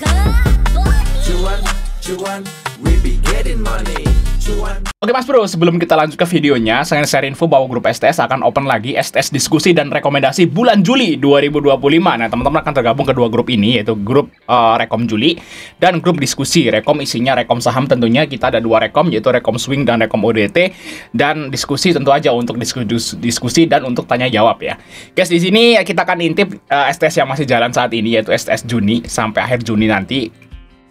Cuan, cuan, we be getting money. Cuan. Oke Mas Bro, sebelum kita lanjut ke videonya, saya share info bahwa grup STS akan open lagi STS diskusi dan rekomendasi bulan Juli 2025. Nah, teman-teman akan tergabung ke dua grup ini, yaitu grup Rekom Juli dan grup diskusi. Rekom isinya rekom saham tentunya, kita ada dua rekom, yaitu rekom swing dan rekom ODT. Dan diskusi tentu aja untuk diskusi dan untuk tanya jawab ya. Guys, di sini kita akan intip STS yang masih jalan saat ini, yaitu STS Juni sampai akhir Juni nanti.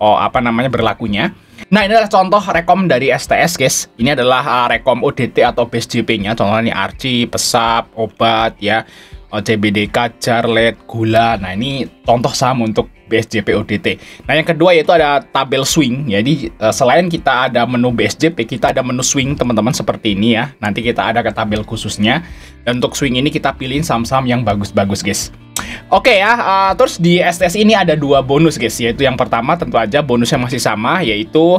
Berlakunya. Nah, ini adalah contoh rekom dari STS, guys. Ini adalah rekom ODT atau base JP-nya. Contohnya nih Arci, Pesap, Obat, ya, CBDK, Jarlet, Gula. Nah, ini contoh saham untuk BSJP ODT. Nah, yang kedua yaitu ada tabel swing. Jadi, selain kita ada menu BSJP, kita ada menu swing, teman-teman, seperti ini ya. Nanti kita ada ke tabel khususnya. Dan untuk swing ini kita pilih saham-saham yang bagus-bagus, guys. Oke ya, terus di STS ini ada dua bonus, guys. Yaitu yang pertama tentu aja bonusnya masih sama, yaitu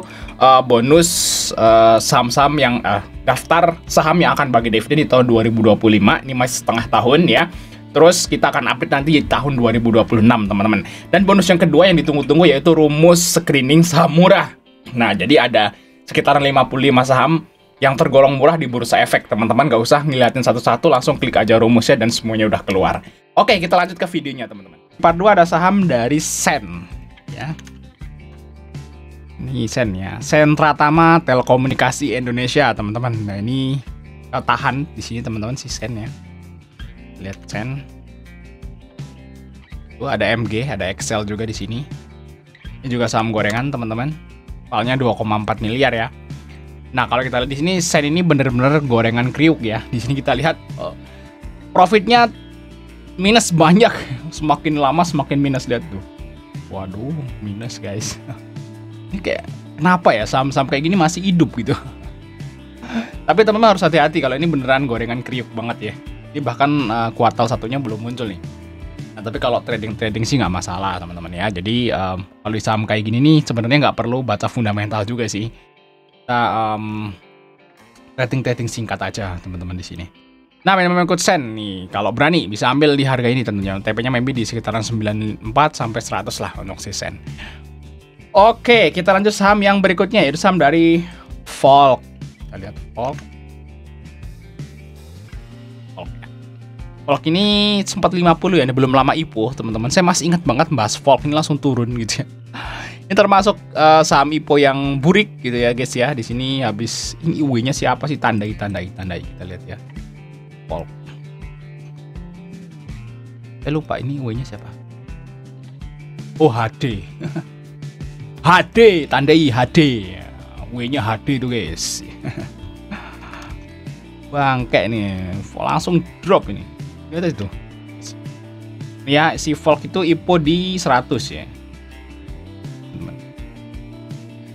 bonus saham-saham yang daftar saham yang akan bagi dividen di tahun 2025. Ini masih setengah tahun ya. Terus kita akan update nanti di tahun 2026, teman-teman. Dan bonus yang kedua yang ditunggu-tunggu yaitu rumus screening saham murah. Nah, jadi ada sekitar 55 saham yang tergolong murah di Bursa Efek. Teman-teman nggak usah ngeliatin satu-satu, langsung klik aja rumusnya dan semuanya udah keluar. Oke, kita lanjut ke videonya, teman-teman. Part 2 ada saham dari Sen ya. Ini Sen ya. Sentratama Telekomunikasi Indonesia, teman-teman. Nah, ini tahan di sini, teman-teman, si Sen ya. Lihat Sen. Ada MG, ada Excel juga di sini. Ini juga saham gorengan, teman-teman. Soalnya 2,4 miliar ya. Nah, kalau kita lihat di sini Sen ini bener-bener gorengan kriuk ya. Di sini kita lihat profitnya minus banyak. Semakin lama semakin minus, lihat tuh. Waduh, minus guys. Ini kayak kenapa ya saham-saham kayak gini masih hidup gitu. Tapi teman-teman harus hati-hati kalau ini beneran gorengan kriuk banget ya. Ini bahkan kuartal satunya belum muncul nih. Nah, tapi kalau trading sih nggak masalah, teman-teman ya. Jadi kalau di saham kayak gini nih sebenarnya nggak perlu baca fundamental juga sih. Kita trading singkat aja, teman-teman, di sini. Nah, memang ikut Sen nih, kalau berani bisa ambil di harga ini tentunya. TP-nya maybe di sekitaran 94 sampai 100 lah untuk si Sen. Oke, kita lanjut saham yang berikutnya, yaitu saham dari Volk. Kita lihat Volk. Volk ini sempat 50 ya, ini belum lama IPO, teman-teman. Saya masih ingat banget bahas Volk ini langsung turun gitu ya. Ini termasuk saham IPO yang burik gitu ya, guys ya. Di sini habis ini IW-nya siapa sih? Tandai. Kita lihat ya. Volk. Saya lupa ini IW-nya siapa. Oh, HD. HD, Tandai HD. IW-nya HD tuh, guys. Bangke nih, langsung drop ini. Lihat itu. Ya, si Volk itu IPO di 100 ya.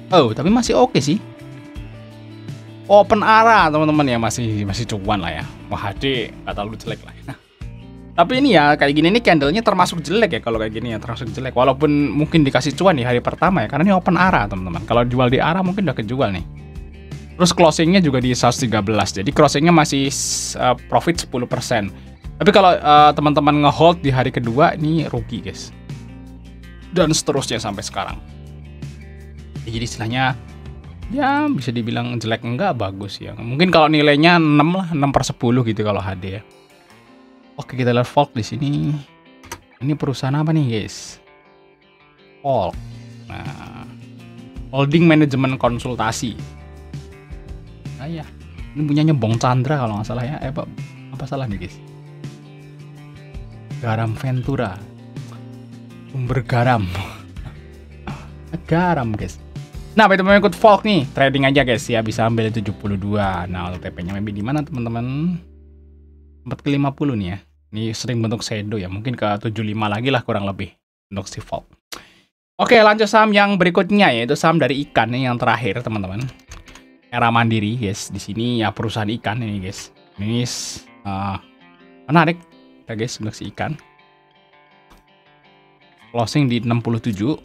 Oh, tapi masih oke sih. Open Ara, teman-teman ya, masih cuan lah ya. Wah, HD nggak terlalu jelek lah ya. Tapi ini ya kayak gini nih candlenya termasuk jelek ya, kalau kayak gini ya termasuk jelek. Walaupun mungkin dikasih cuan di hari pertama ya, karena ini open Ara, teman-teman. Kalau jual di Ara mungkin udah kejual nih. Terus closingnya juga di 113. Jadi closingnya masih profit 10%. Tapi kalau teman-teman ngehold di hari kedua ini rugi, guys. Dan seterusnya sampai sekarang. Jadi istilahnya ya bisa dibilang jelek enggak bagus ya. Mungkin kalau nilainya 6 lah, 6/10 gitu kalau HD ya. Oke, kita lihat Volk di sini. Ini perusahaan apa nih, guys? Volk. Nah, holding manajemen konsultasi. Nah ya, ini punyanya Bong Chandra kalau nggak salah ya. Apa salah nih, guys? Garam Ventura. Sumber garam. Garam, guys. Nah, teman-teman ikut Volk nih, trading aja guys ya, bisa ambil 72. Nah, untuk TP-nya maybe di mana teman-teman? Sempat ke 50 nih ya. Ini sering bentuk shadow ya, mungkin ke 75 lagi lah kurang lebih untuk si Volk. Oke, lanjut saham yang berikutnya, yaitu saham dari ikan nih yang terakhir, teman-teman. Era Mandiri, guys. Di sini ya perusahaan ikan ini, guys. Ini menarik ya, guys, untuk si ikan. Closing di 67.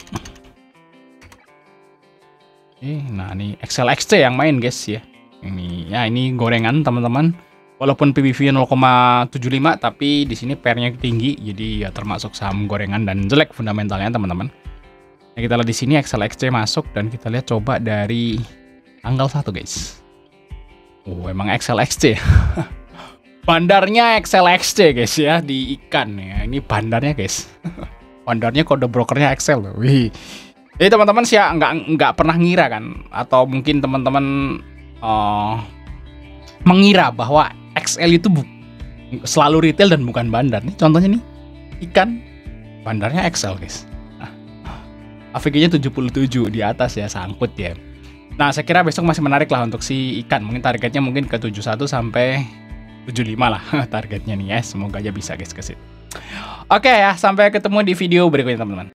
Nah, ini XLXC yang main, guys ya. Ini gorengan, teman-teman. Walaupun PBV 0,75 tapi di sini pairnya tinggi, jadi ya termasuk saham gorengan dan jelek fundamentalnya, teman-teman. Nah, kita lihat di sini XLXC masuk dan kita lihat coba dari tanggal 1 guys. Emang XLXC. Bandarnya XLXC guys ya di ikan ya. Ini bandarnya guys. Bandarnya kode brokernya Excel loh. Wih. Jadi teman-teman sih ya nggak pernah ngira kan, atau mungkin teman-teman mengira bahwa XL itu selalu retail dan bukan bandar. Nih contohnya nih ikan, bandarnya Excel guys. AVG-nya 77 di atas ya, sangkut ya. Nah saya kira besok masih menarik lah untuk si ikan. Mungkin targetnya mungkin ke 71 sampai 75 lah targetnya nih ya. Semoga aja bisa guys ke situ. Oke ya, sampai ketemu di video berikutnya teman-teman.